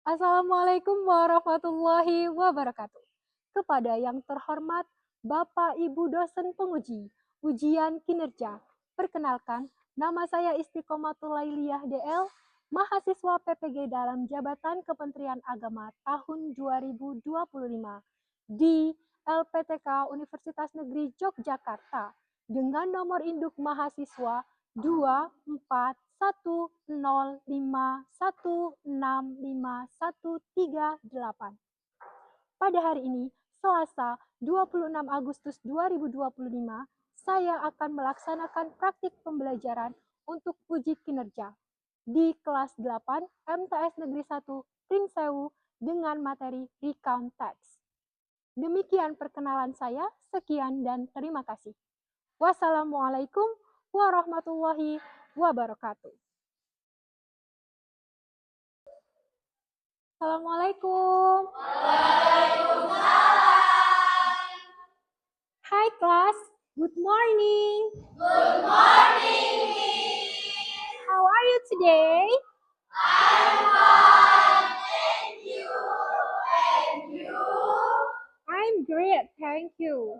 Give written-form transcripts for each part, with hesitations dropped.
Assalamualaikum warahmatullahi wabarakatuh. Kepada yang terhormat Bapak Ibu dosen penguji ujian kinerja. Perkenalkan, nama saya Istiqomatul Lailiyah DL, mahasiswa PPG dalam Jabatan Kementerian Agama tahun 2025 di LPTK Universitas Negeri Yogyakarta dengan nomor induk mahasiswa 24105165138. Pada hari ini, Selasa 26 Agustus 2025, saya akan melaksanakan praktik pembelajaran untuk uji kinerja di kelas 8 MTS Negeri 1 Pringsewu dengan materi Recount Text. Demikian perkenalan saya, sekian dan terima kasih. Wassalamualaikum warahmatullahi wabarakatuh. Assalamualaikum. Hi class, good morning. Good morning, Miss. How are you today? I'm fine, thank you. And you? I'm great, thank you.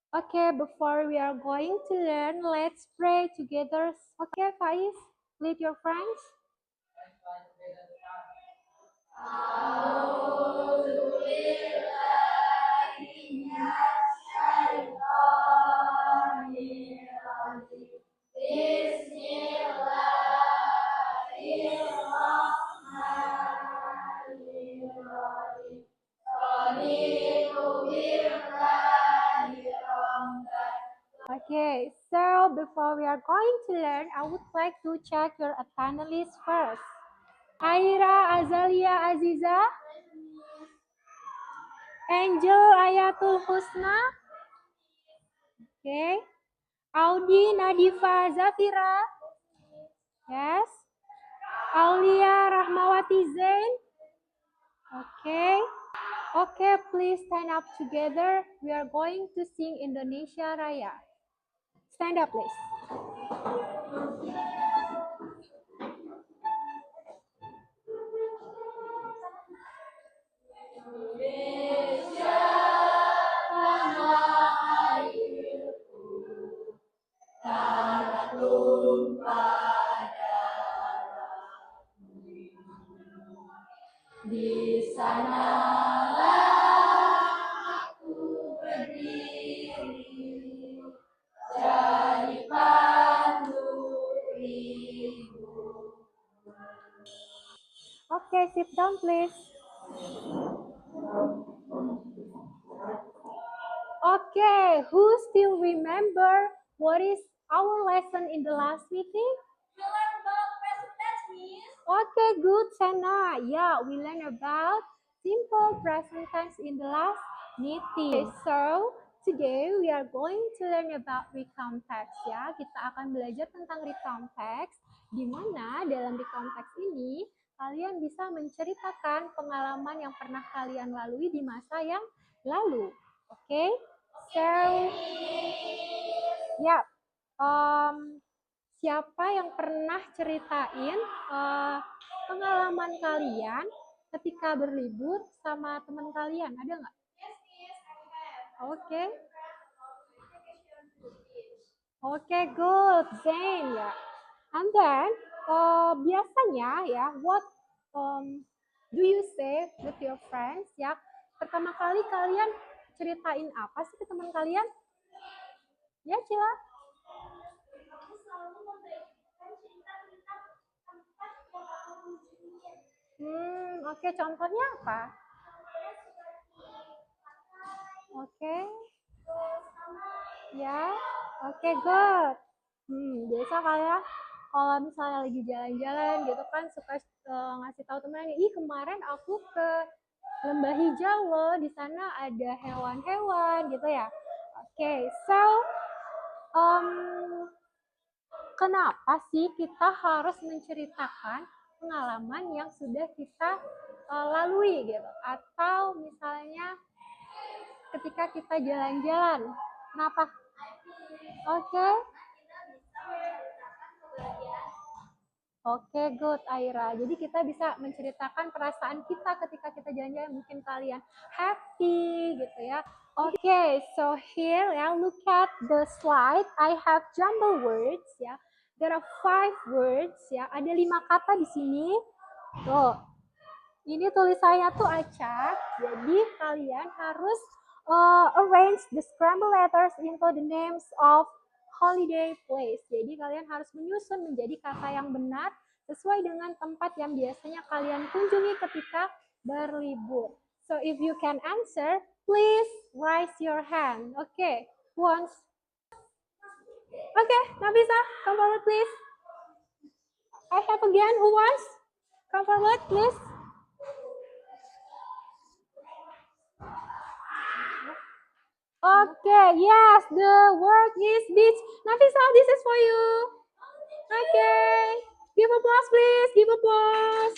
Okay, before we are going to learn, let's pray together. Okay, Faiz, lead your friends. Okay, so before we are going to learn, I would like to check your attendance list first. Aira Azalia Aziza, Angel Ayatul Husna, okay. Audi Nadifa Zafira, yes. Aulia Rahmawati Zain, okay. Okay, please stand up together. We are going to sing Indonesia Raya. Stand up, please. Di sanalah aku berdiri, jadi pandu ibu. Okay, sit down, please. Okay, who still remember what is our lesson in the last meeting? You learn about present tense, Miss. Okay, good, Sana. Yeah, we learn about simple present tense in the last meeting. Okay, so today we are going to learn about recount text ya. Kita akan belajar tentang recount text, di mana dalam recount text ini kalian bisa menceritakan pengalaman yang pernah kalian lalui di masa yang lalu. Okay, so ya, siapa yang pernah ceritain pengalaman kalian ketika berlibur sama teman kalian? Ada nggak? Yes, Miss, I have. Oke. Vacation to the beach. Okay, good, Zain ya. And then biasanya ya, what do you say with your friends ya? Pertama kali kalian ceritain apa sih ke teman kalian? Ya, Cila. Aku selalu membagikan cerita-cerita tempat yang aku kunjungi. Oke, contohnya apa? Contohnya seperti pantai, Oke. terus taman. Ya, oke, good. Biasa kayak kalau misalnya lagi jalan-jalan gitu kan suka ngasih tahu temennya, ih kemarin aku ke Lembah Hijau loh, di sana ada hewan-hewan gitu ya. Oke, so kenapa sih kita harus menceritakan pengalaman yang sudah kita lalui gitu? Atau misalnya ketika kita jalan-jalan, kenapa? Oke. Oke, good, Aira. Jadi kita bisa menceritakan perasaan kita ketika kita jalan-jalan. Mungkin kalian happy gitu ya. Oke, so here ya, look at the slide. I have jumble words ya. There are 5 words ya. Ada 5 kata di sini. Tuh. Ini tulisannya tuh acak. Jadi kalian harus arrange the scramble letters into the names of holiday place. Jadi kalian harus menyusun menjadi kata yang benar sesuai dengan tempat yang biasanya kalian kunjungi ketika berlibur. So if you can answer, please raise your hand. Okay, who wants? Okay, Nafisa, come forward please. I have again, who wants? Come forward please. Okay, yes, the word is beach. Nafisa, this is for you. Okay, give applause please, give applause.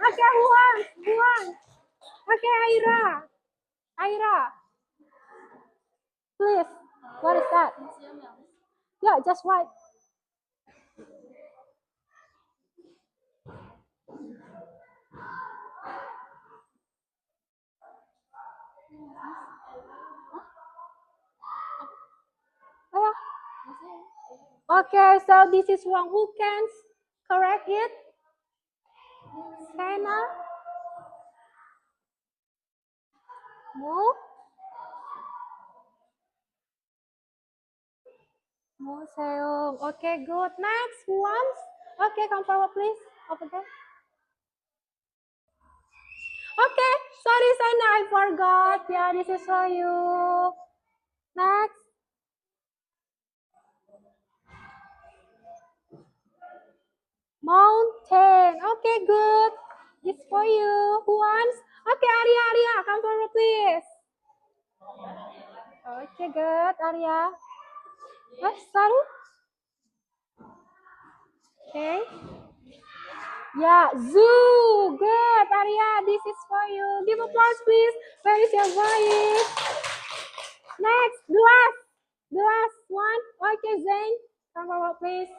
Okay, who wants? Who wants? Okay, Aira, please. What is that? Yeah, just write. Oh, yeah. Okay, so this is one. Who can correct it? Sana? Mo? Museum. Okay, good. Next, who wants? Okay, come forward, please. Over there. Okay, sorry, Sana, I forgot. Yeah, this is for you. Next. Mountain. Okay, good. It's for you. Who wants? Okay, Arya, come forward, please. Okay, good, Arya. Saru? Okay. Yeah, zoo. Good, Arya. This is for you. Give applause, please. Where is your voice? Next, the last one. Okay, Zain, come forward, please.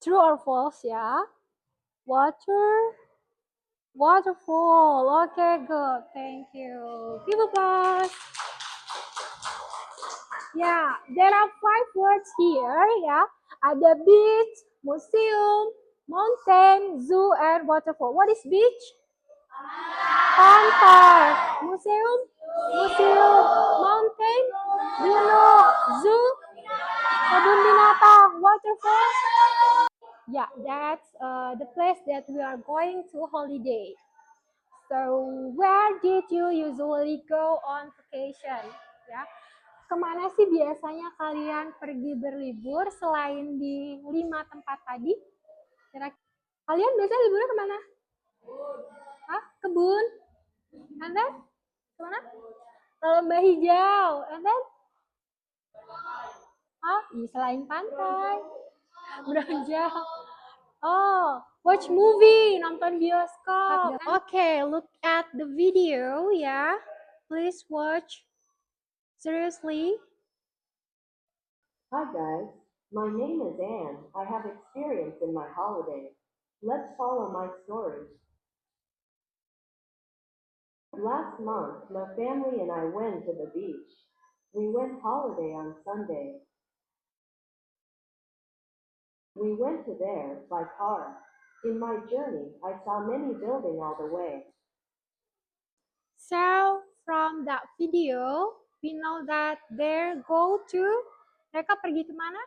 True or false? Yeah. Waterfall. Okay, good. Thank you. Give applause. Yeah, there are 5 words here. Yeah, ada beach, museum, mountain, zoo, and waterfall. What is beach? Pantai. Museum, mountain, gunung, zoo, kebun binatang, waterfall. Yeah, that's the place that we are going to holiday. So, where did you usually go on vacation? Ya, kemana sih biasanya kalian pergi berlibur selain di 5 tempat tadi? Kalian biasanya liburnya kemana? Hah? Kebun? And then? Kemana? Lembah hijau. And then? Selain pantai. Beranjak. Oh, watch movie, nonton bioskop. Okay, look at the video ya. Please watch. Seriously. Hi guys, my name is Anne. I have experience in my holiday. Let's follow my story. Last month, my family and I went to the beach. We went holiday on Sunday. We went to there by car. In my journey, I saw many buildings all the way. So from that video, we know that they go to, mereka pergi kemana?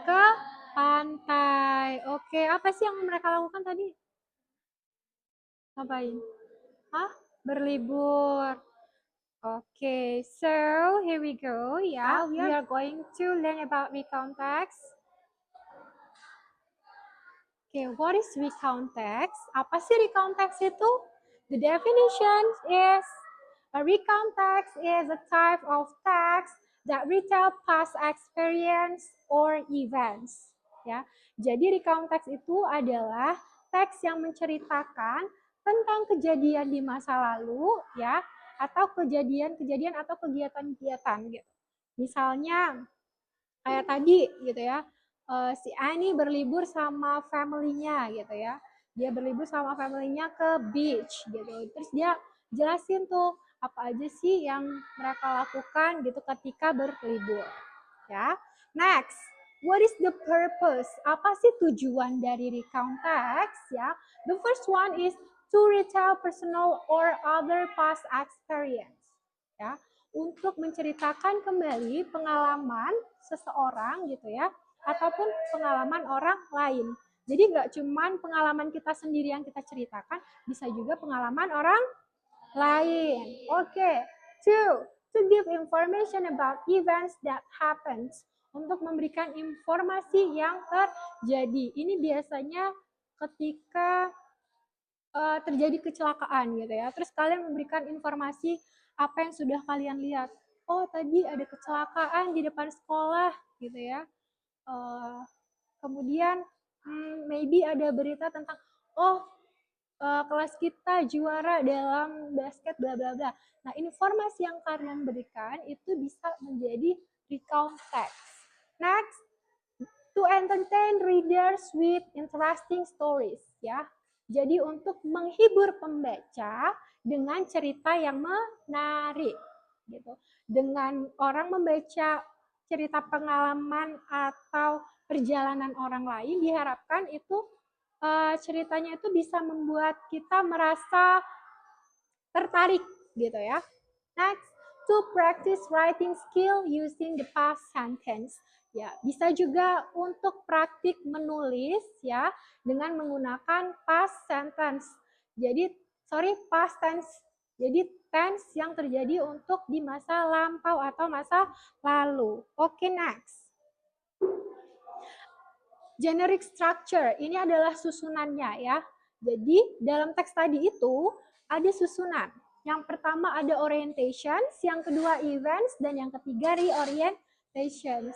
Ke pantai. Oke, apa sih yang mereka lakukan tadi? Ngapain? Berlibur. Okay, so here we go. Yeah, we are going to learn about recount text. Okay, what is recount text? Apa sih recount text itu? The definition is a recount text is a type of text that retell past experience or events. Ya, jadi recount text itu adalah teks yang menceritakan tentang kejadian di masa lalu, ya, atau kejadian-kejadian atau kegiatan-kegiatan gitu. Misalnya kayak tadi gitu ya, si Ani berlibur sama family-nya gitu ya. Dia berlibur sama family-nya ke beach gitu. Terus dia jelasin tuh apa aja sih yang mereka lakukan gitu ketika berlibur ya. Next, what is the purpose? Apa sih tujuan dari recount text ya? The first one is to retell personal or other past experience ya, untuk menceritakan kembali pengalaman seseorang gitu ya, ataupun pengalaman orang lain. Jadi nggak cuman pengalaman kita sendiri yang kita ceritakan, bisa juga pengalaman orang lain. Oke, two, to give information about events that happens. Untuk memberikan informasi yang terjadi. Ini biasanya ketika terjadi kecelakaan gitu ya. Terus kalian memberikan informasi apa yang sudah kalian lihat. Oh, tadi ada kecelakaan di depan sekolah gitu ya. Kemudian maybe ada berita tentang kelas kita juara dalam basket bla bla bla. Nah, informasi yang kalian berikan itu bisa menjadi recount text. Next, to entertain readers with interesting stories ya. Jadi untuk menghibur pembaca dengan cerita yang menarik gitu. Dengan orang membaca cerita pengalaman atau perjalanan orang lain, diharapkan itu ceritanya itu bisa membuat kita merasa tertarik gitu ya. Next, to practice writing skill using the past sentence. Ya, bisa juga untuk praktik menulis ya dengan menggunakan past sentence. Jadi, past tense. Jadi tense yang terjadi untuk di masa lampau atau masa lalu. Oke, next. Generic structure, ini adalah susunannya ya. Jadi dalam teks tadi itu ada susunan. Yang pertama ada orientations, yang kedua events, dan yang ketiga reorientations.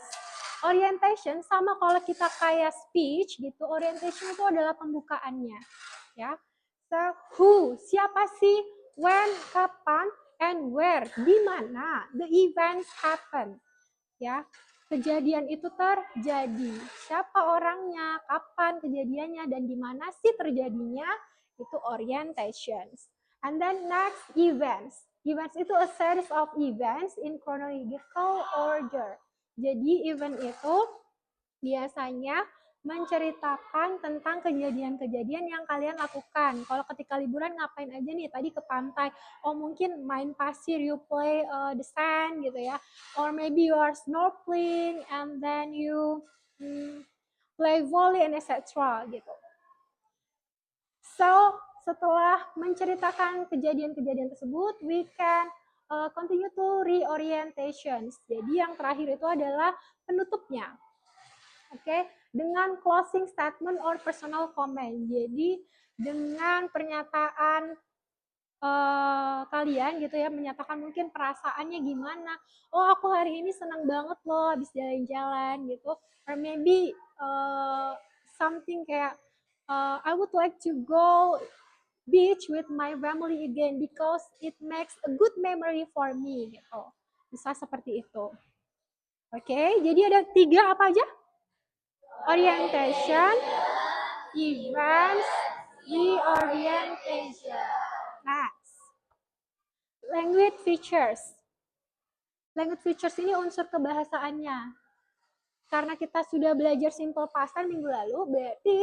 Orientation sama kalau kita kayak speech gitu, orientation itu adalah pembukaannya. Ya. So, who, siapa sih, when, kapan, and where, di mana the events happen. Ya, kejadian itu terjadi. Siapa orangnya, kapan kejadiannya, dan di mana sih terjadinya, itu orientations. And then next, events. Events itu a series of events in chronological order. Jadi event itu biasanya menceritakan tentang kejadian-kejadian yang kalian lakukan. Kalau ketika liburan ngapain aja nih? Tadi ke pantai. Oh, mungkin main pasir, you play the sand gitu ya. Or maybe you are snorkeling and then you play volley and etc. gitu. So, setelah menceritakan kejadian-kejadian tersebut, we can continue to reorientations. Jadi yang terakhir itu adalah penutupnya. Oke, dengan closing statement or personal comment. Jadi dengan pernyataan kalian gitu ya, menyatakan mungkin perasaannya gimana. Oh, aku hari ini senang banget loh habis jalan-jalan gitu. Or maybe something kayak I would like to go beach with my family again because it makes a good memory for me gitu. Bisa seperti itu. Oke, jadi ada 3 apa aja? Orientation, events, reorientation. Next, language features. Language features ini unsur kebahasaannya. Karena kita sudah belajar simple past tense minggu lalu, berarti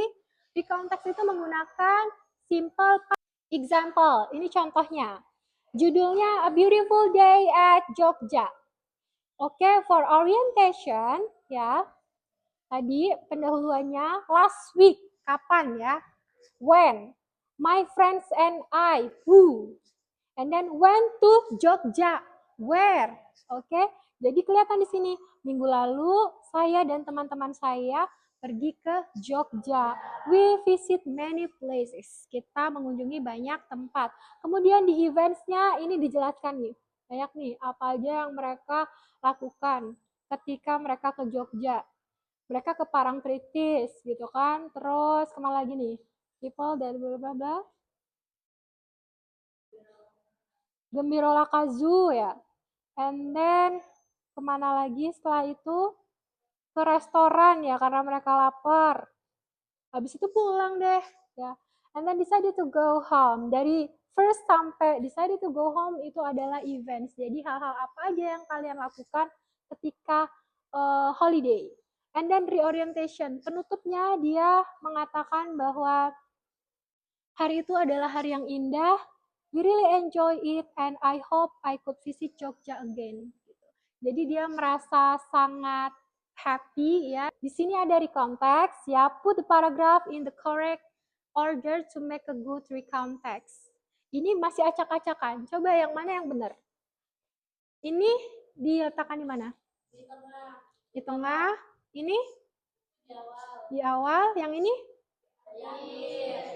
di konteks itu menggunakan simple past. Example, ini contohnya. Judulnya A Beautiful Day at Jogja. Oke, for orientation ya. Tadi pendahuluannya last week, kapan ya? When? My friends and I, who? And then went to Jogja, where? Oke, jadi kelihatan di sini. Minggu lalu saya dan teman-teman saya pergi ke Jogja. We visit many places. Kita mengunjungi banyak tempat. Kemudian di eventsnya ini dijelaskan nih. Banyak nih apa aja yang mereka lakukan ketika mereka ke Jogja. Mereka ke Parangtritis gitu kan, terus kemana lagi nih, people dan bla bla bla, Gembira Kazu ya. And then kemana lagi setelah itu? Ke restoran ya karena mereka lapar. Habis itu pulang deh ya. And then decided to go home. Dari first sampai decided to go home itu adalah events. Jadi hal-hal apa aja yang kalian lakukan ketika holiday. And then reorientation. Penutupnya dia mengatakan bahwa hari itu adalah hari yang indah. We really enjoy it and I hope I could visit Jogja again. Jadi dia merasa sangat happy ya. Di sini ada recount text ya. Put the paragraph in the correct order to make a good recount text. Ini masih acak-acakan. Coba yang mana yang benar? Ini diletakkan di mana? Di tengah. Di tengah. Ini? Di awal. Di awal. Yang ini?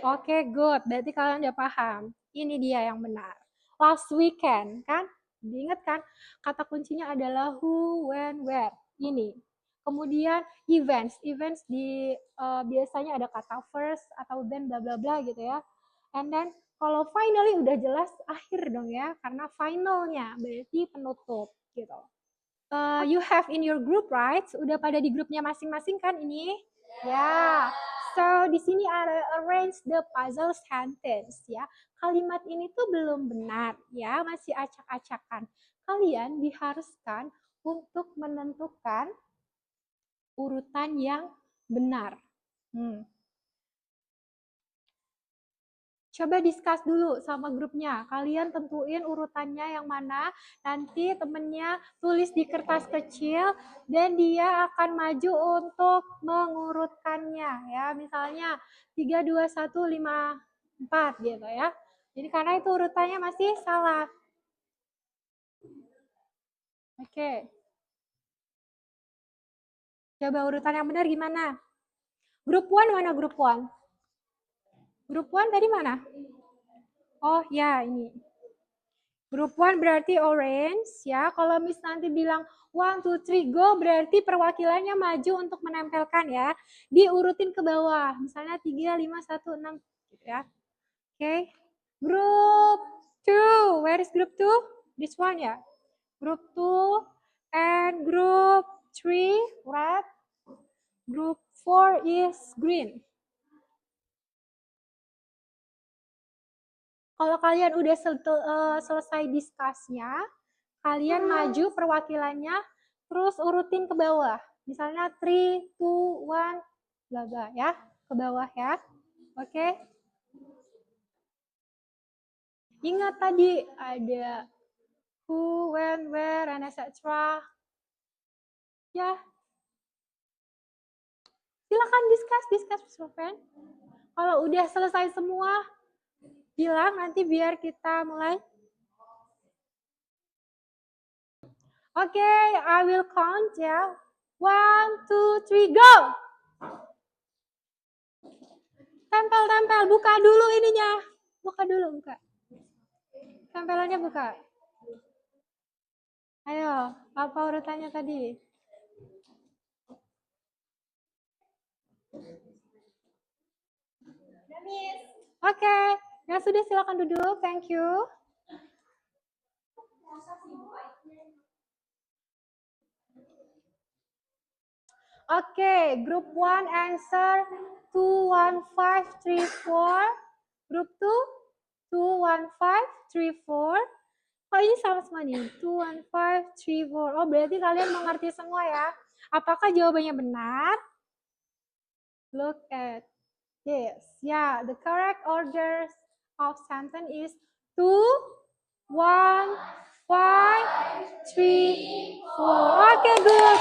Oke, good. Berarti kalian udah paham. Ini dia yang benar. Last weekend, kan? Diingat kan? Kata kuncinya adalah who, when, where. Ini. Kemudian events. Events di biasanya ada kata first atau then bla bla bla gitu ya. And then kalau finally udah jelas akhir dong ya, karena finalnya berarti penutup gitu. You have in your group, right? Udah pada di grupnya masing-masing kan ini? Ya. So di sini ada arrange the puzzle sentence ya. Kalimat ini tuh belum benar ya, masih acak-acakan. Kalian diharuskan untuk menentukan urutan yang benar. Coba discuss dulu sama grupnya. Kalian tentuin urutannya yang mana. Nanti temennya tulis di kertas kecil dan dia akan maju untuk mengurutkannya ya. Misalnya 3, 2, 1, 5, 4 gitu ya. Jadi karena itu urutannya masih salah. Oke. Coba urutan yang benar gimana? Grup 1 mana grup 1? Grup 1 tadi mana? Oh ya, ini. Grup 1 berarti orange ya. Kalau Miss nanti bilang 1, 2, 3, go berarti perwakilannya maju untuk menempelkan ya. Diurutin ke bawah. Misalnya 3, 5, 1, 6 gitu ya. Oke. Grup 2. Where is group 2? This one ya. Group 2 and group 3 red. Group 4 is green. Kalau kalian udah selesai discuss-nya, kalian maju perwakilannya, terus urutin ke bawah. Misalnya 3, 2, 1, bla bla ya, ke bawah ya. Oke. Ingat tadi ada who, when, where, and etc. Ya. Silakan discuss with your friend. Kalau udah selesai semua, bilang nanti biar kita mulai. Oke, I will count ya. 1, 2, 3, go! Tempel, buka dulu ininya. Buka dulu, buka. Tempelannya buka. Ayo, apa urutannya tadi? Oke, yang sudah silakan duduk. Thank you. Oke, group 1 answer 2, 1, 5, 3, 4. Group 2, 2, 1, 5, 3, 4. Oh, ini sama semua nih. 2, 1, 5, 3, 4. Oh, berarti kalian mengerti semua ya. Apakah jawabannya benar? Look at this. Yeah, the correct order of sentence is 2, 1, 5, 3, 4. Okay, good.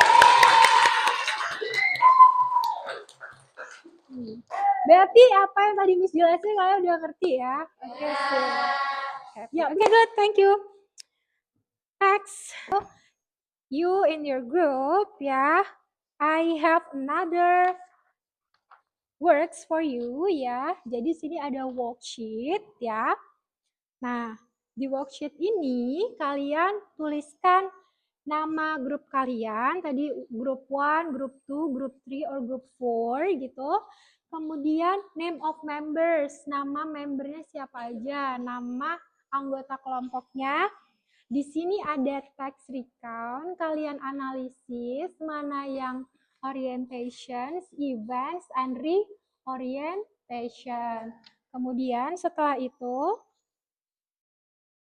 Berarti apa yang tadi Miss jelasin kalian udah ngerti ya? Oke, ya, oke, good. Thank you. Next, you in your group ya. I have another works for you ya. Jadi sini ada worksheet ya. Nah, di worksheet ini kalian tuliskan nama grup kalian. Tadi grup 1, grup 2, grup 3, or grup 4 gitu. Kemudian name of members, nama membernya siapa aja, nama anggota kelompoknya. Di sini ada text recount, kalian analisis mana yang orientations, events, and reorientation. Kemudian setelah itu,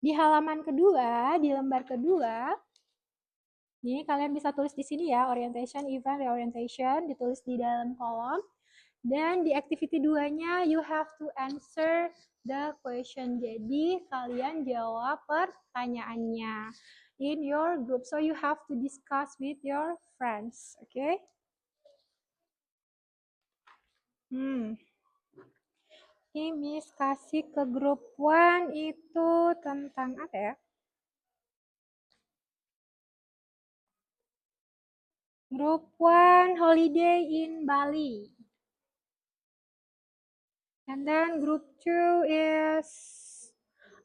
di halaman kedua, di lembar kedua, ini kalian bisa tulis di sini ya, orientation, event, reorientation, ditulis di dalam kolom. Dan di activity 2-nya, you have to answer the question. Jadi, kalian jawab pertanyaannya in your group. So, you have to discuss with your friends. Okay? Ini Miss kasih ke grup 1 itu tentang apa ya? Group 1, holiday in Bali. And then group 2 is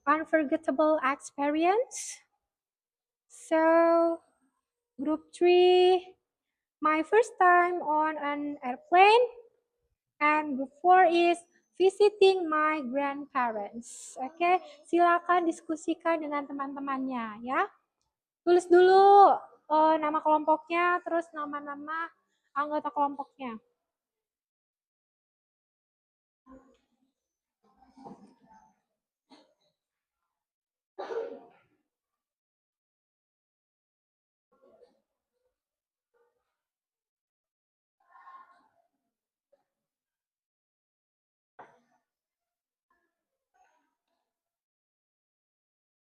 unforgettable experience. So, group 3, my first time on an airplane. And group 4 is visiting my grandparents. Oke, silakan diskusikan dengan teman-temannya ya. Tulis dulu nama kelompoknya, terus nama-nama anggota kelompoknya.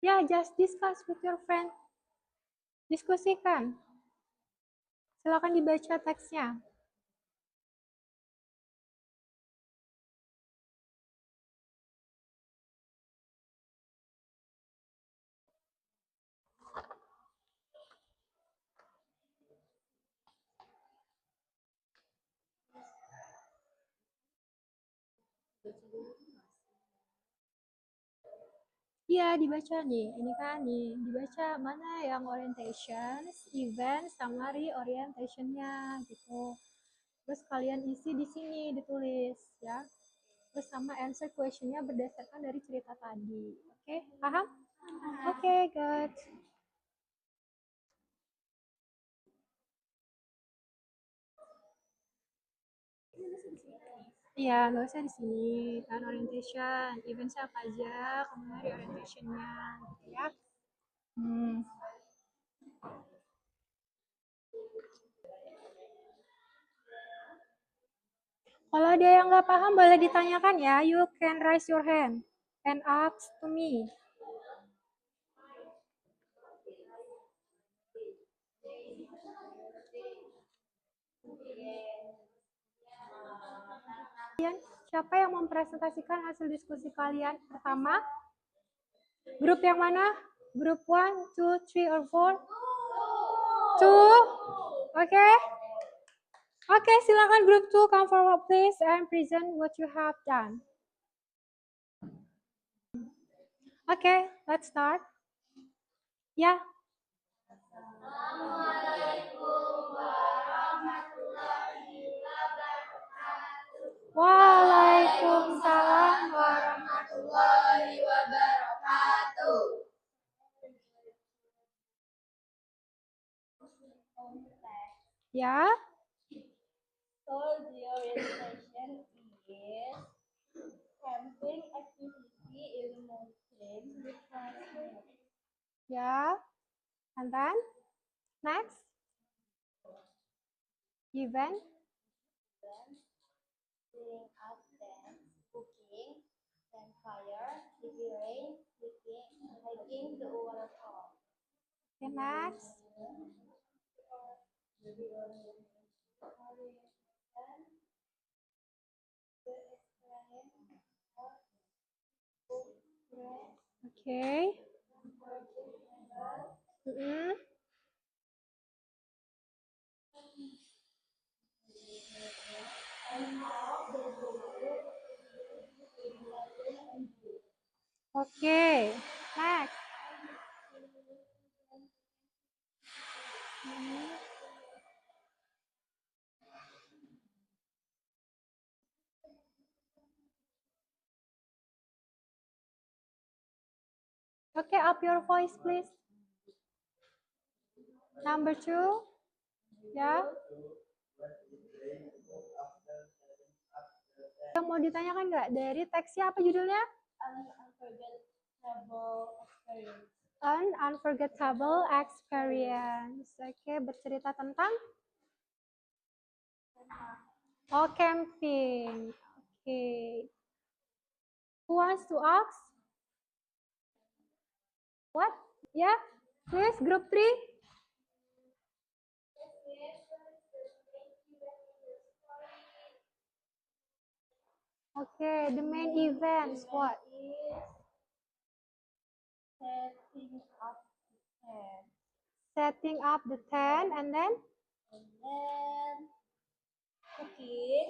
Ya, just discuss with your friend. Diskusikan. Silakan dibaca teksnya. Iya, dibaca nih. Ini kan nih, dibaca mana yang orientation, event, sama reorientation-nya gitu. Terus kalian isi di sini, ditulis ya. Terus sama answer question-nya berdasarkan dari cerita tadi. Oke, paham? Oke, good. Iya, nggak usah di sini. Kan orientation, event siapa aja, kemudian reorientation-nya gitu ya. Kalau ada yang nggak paham boleh ditanyakan ya. You can raise your hand and ask to me. Siapa yang mempresentasikan hasil diskusi kalian? Pertama, grup yang mana? Grup 1, 2, 3, or 4? 2? Oke. Oke, silakan grup 2 come forward please and present what you have done. Oke, let's start. Ya. Waalaikumsalam warahmatullahi wabarakatuh. Ya. So the orientation is camping activity in mountain with classmates. Ya. And then next. Event. Cleaning up, dance, cooking, campfire, preparing, hiking the waterfall. Okay, next. Okay. Okay, next. Okay, up your voice, please. Number 2. Ya. Yang mau ditanyakan nggak? Dari teksnya apa judulnya? An unforgettable experience. Oke, bercerita tentang camping. Oke. Who wants to ask? What? Yeah, please, group 3. Okay, the main events, what? Setting up the tent. Setting up the tent and then And then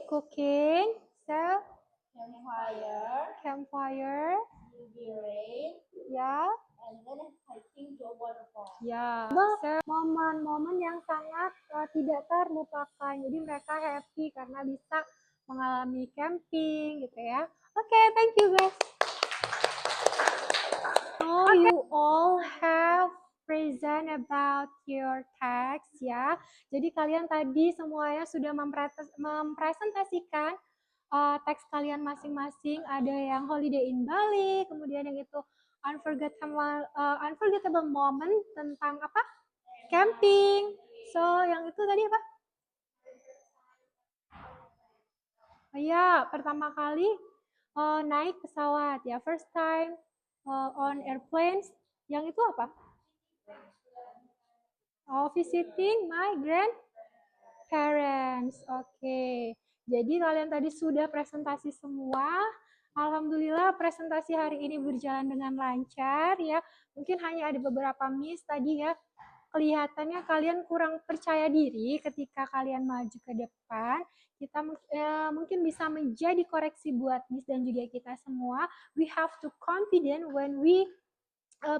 cooking. So, campfire, campfire. UV rain, Ya, and then hiking to a waterfall. ya. So, momen-momen yang sangat tidak terlupakan. Jadi mereka happy karena bisa mengalami camping gitu ya. Oke, thank you guys. So you all have present about your text ya. Jadi kalian tadi semuanya sudah mempresentasikan teks kalian masing-masing. Ada yang holiday in Bali, kemudian yang itu unforgettable moment tentang apa? Camping. So yang itu tadi apa? Ya, pertama kali naik pesawat ya, first time on airplanes. Yang itu apa? Visiting my grandparents. Oke. Jadi kalian tadi sudah presentasi semua. Alhamdulillah presentasi hari ini berjalan dengan lancar ya. Mungkin hanya ada beberapa miss tadi ya. Kelihatannya kalian kurang percaya diri ketika kalian maju ke depan. Kita mungkin bisa menjadi koreksi buat miss dan juga kita semua. We have to confident when we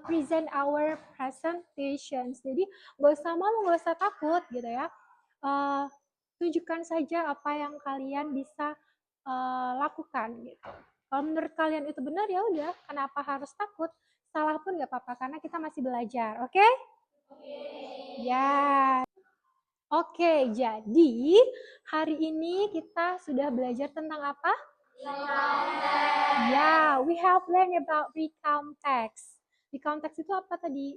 present our presentations. Jadi nggak usah malu, nggak usah takut gitu ya. Tunjukkan saja apa yang kalian bisa lakukan gitu. Kalau menurut kalian itu benar ya udah, kenapa harus takut? Salah pun nggak apa-apa karena kita masih belajar, oke? Okay? Ya. Oke, jadi hari ini kita sudah belajar tentang apa? Ya, we have learned about recount text. Recount text itu apa tadi?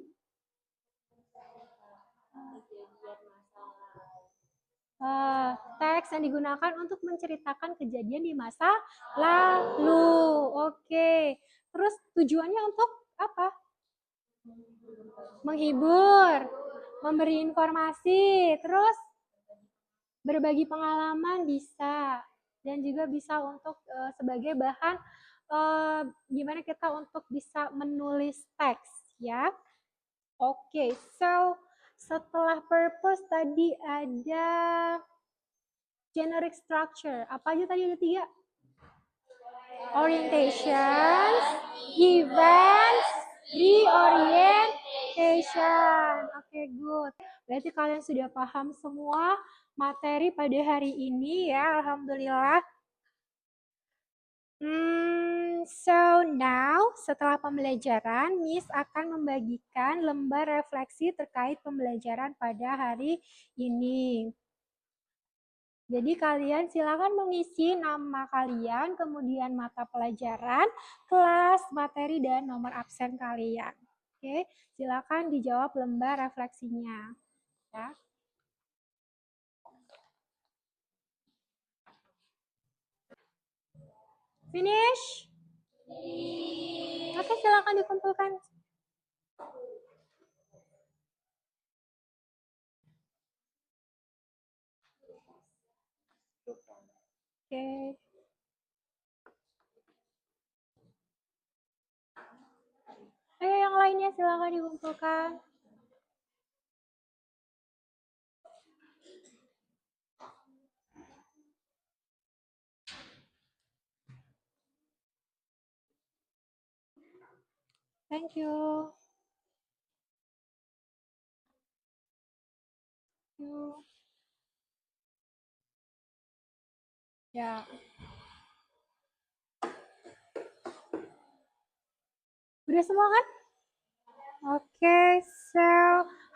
Teks yang digunakan untuk menceritakan kejadian di masa lalu. Oke. Terus tujuannya untuk apa? Menghibur, memberi informasi, terus berbagi pengalaman bisa, dan juga bisa untuk sebagai bahan gimana kita untuk bisa menulis teks ya. Oke, so setelah purpose tadi ada generic structure. Apa aja tadi ada 3? Orientation, events, reorientation. Oke, good. Berarti kalian sudah paham semua materi pada hari ini ya, alhamdulillah. So now, setelah pembelajaran, Miss akan membagikan lembar refleksi terkait pembelajaran pada hari ini. Jadi kalian silakan mengisi nama kalian, kemudian mata pelajaran, kelas, materi, dan nomor absen kalian. Oke, silakan dijawab lembar refleksinya. Ya. Finish? Oke, silakan dikumpulkan. Oke. Ayo yang lainnya silakan dikumpulkan. Thank you. Ya. Udah semua kan? Okay, so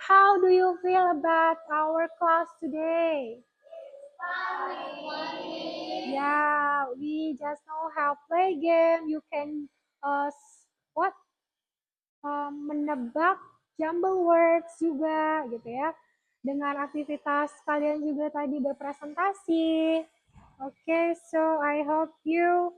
how do you feel about our class today? Yeah, we just know how play game. You can what menebak jumble words juga gitu ya. Dengan aktivitas kalian juga tadi berpresentasi. Okay, so I hope you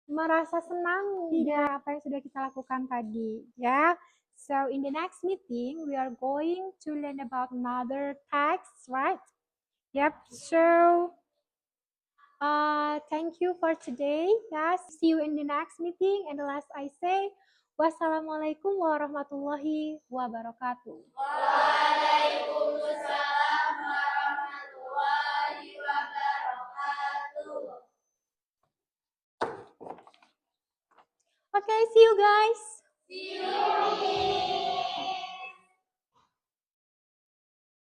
merasa senang dengan apa yang sudah kita lakukan tadi ya. So in the next meeting we are going to learn about another text, right? Yep. So thank you for today. Yes, see you in the next meeting. And the last I say, wassalamualaikum warahmatullahi wabarakatuh. Waalaikumsalam warahmatullahi wabarakatuh. Okay, see you guys. See you.